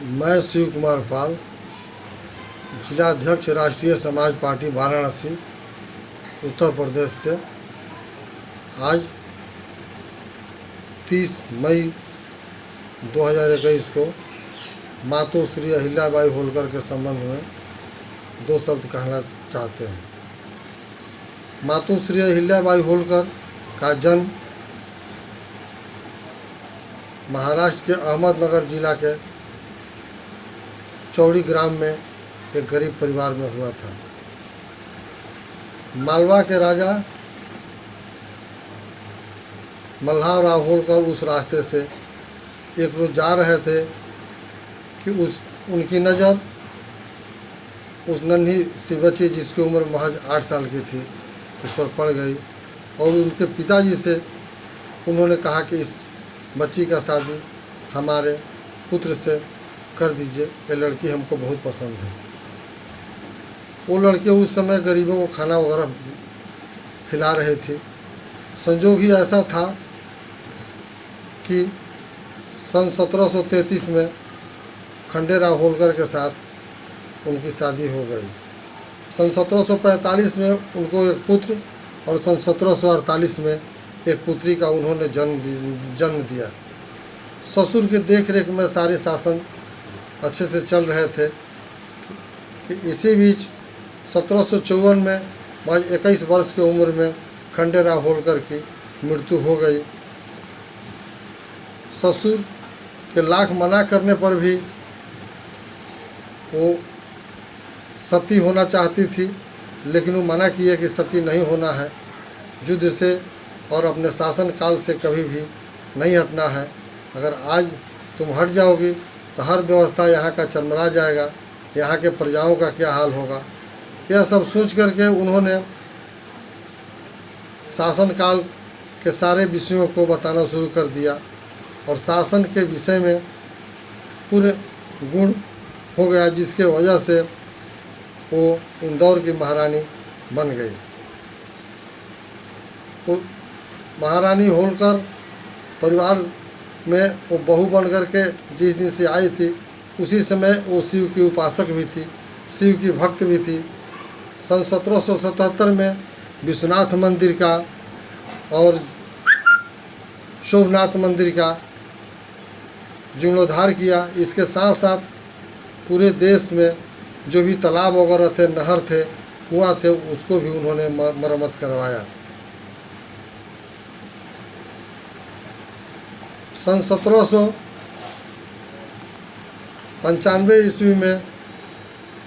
मैं शिव कुमार पाल, जिलाध्यक्ष राष्ट्रीय समाज पार्टी वाराणसी उत्तर प्रदेश से आज 30 मई 2021 को मातों श्री अहिल्याबाई होलकर के संबंध में दो शब्द कहना चाहते हैं। मातों श्री अहिल्याबाई होलकर का जन्म महाराष्ट्र के अहमदनगर जिला के चौड़ी ग्राम में एक गरीब परिवार में हुआ था। मालवा के राजा मल्हारराव होलकर उस रास्ते से एक रोज जा रहे थे कि उनकी नज़र उस नन्ही सी बच्ची जिसकी उम्र महज 8 साल की थी उस पर पड़ गई और उनके पिताजी से उन्होंने कहा कि इस बच्ची का शादी हमारे पुत्र से कर दीजिए, ये लड़की हमको बहुत पसंद है। वो लड़के उस समय गरीबों को खाना वगैरह खिला रहे थे। संजोग ही ऐसा था कि सन 1733 में खंडेराव होलकर के साथ उनकी शादी हो गई। सन 1745 में उनको एक पुत्र और सन 1748 में एक पुत्री का उन्होंने जन्म दिया। ससुर के देख रेख में सारे शासन अच्छे से चल रहे थे कि इसी बीच 1754 में महज 21 वर्ष की उम्र में खंडेराव होलकर की मृत्यु हो गई। ससुर के लाख मना करने पर भी वो सती होना चाहती थी, लेकिन वो मना किए कि सती नहीं होना है, युद्ध से और अपने शासन काल से कभी भी नहीं हटना है। अगर आज तुम हट जाओगी तो हर व्यवस्था यहाँ का चरमरा जाएगा, यहाँ के प्रजाओं का क्या हाल होगा। यह सब सोच करके उन्होंने शासन काल के सारे विषयों को बताना शुरू कर दिया और शासन के विषय में पूरे गुण हो गया, जिसके वजह से वो इंदौर की महारानी बन गई। वो महारानी होलकर परिवार में वो बहू बन कर के जिस दिन से आई थी उसी समय वो शिव की उपासक भी थी, शिव की भक्त भी थी। सन 1777 में विश्वनाथ मंदिर का और शोभनाथ मंदिर का जीर्णोद्धार किया। इसके साथ साथ पूरे देश में जो भी तालाब वगैरह थे, नहर थे, कुआं थे, उसको भी उन्होंने मरम्मत करवाया। सन 1795 ईस्वी में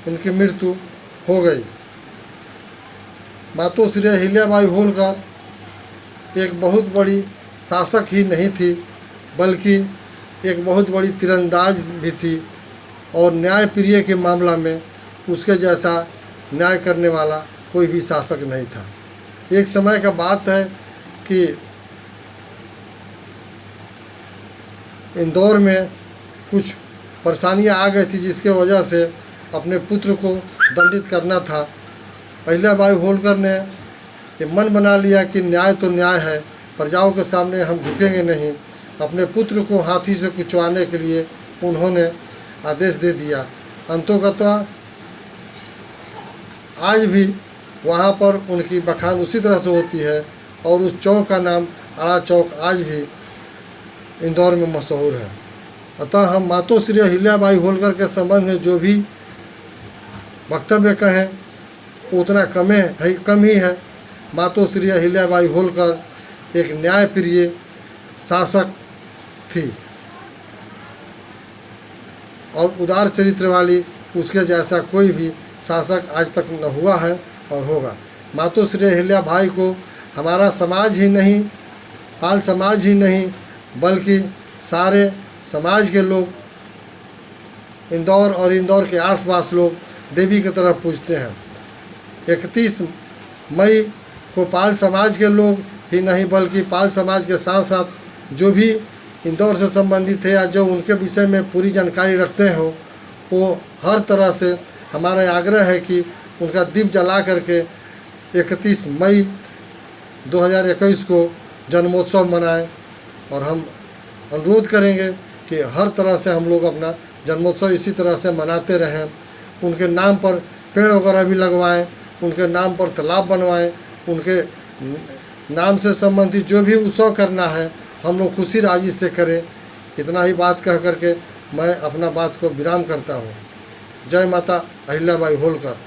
उनकी मृत्यु हो गई। मातों श्री अहिल्याबाई होलकर एक बहुत बड़ी शासक ही नहीं थी, बल्कि एक बहुत बड़ी तीरंदाज भी थी और न्याय प्रिय के मामला में उसके जैसा न्याय करने वाला कोई भी शासक नहीं था। एक समय का बात है कि इंदौर में कुछ परेशानियां आ गई थी, जिसके वजह से अपने पुत्र को दंडित करना था। अहिल्याबाई होलकर ने ये मन बना लिया कि न्याय तो न्याय है, प्रजाओं के सामने हम झुकेंगे नहीं। अपने पुत्र को हाथी से कुचवाने के लिए उन्होंने आदेश दे दिया। अंतोगत्वा आज भी वहाँ पर उनकी बखान उसी तरह से होती है और उस चौक का नाम आड़ा चौक आज भी इंदौर में मशहूर है। अतः हम मातों श्री अहिल्याबाई होलकर के संबंध में जो भी वक्तव्य कहें उतना कम ही है। मातों श्री अहिल्याबाई होलकर एक न्यायप्रिय शासक थी और उदार चरित्र वाली उसके जैसा कोई भी शासक आज तक न हुआ है और होगा। मातों श्री अहिल्याबाई को हमारा समाज ही नहीं, पाल समाज ही नहीं, बल्कि सारे समाज के लोग, इंदौर और इंदौर के आसपास लोग देवी की तरह पूजते हैं। 31 मई को पाल समाज के लोग ही नहीं, बल्कि पाल समाज के साथ साथ जो भी इंदौर से संबंधित है या जो उनके विषय में पूरी जानकारी रखते हो, वो हर तरह से हमारा आग्रह है कि उनका दीप जला करके 31 मई 2021 को जन्मोत्सव मनाएं और हम अनुरोध करेंगे कि हर तरह से हम लोग अपना जन्मोत्सव इसी तरह से मनाते रहें। उनके नाम पर पेड़ वगैरह भी लगवाएं, उनके नाम पर तालाब बनवाएं, उनके नाम से संबंधित जो भी उत्सव करना है हम लोग खुशी राजी से करें। इतना ही बात कह करके मैं अपना बात को विराम करता हूँ। जय माता अहिल्याबाई होलकर।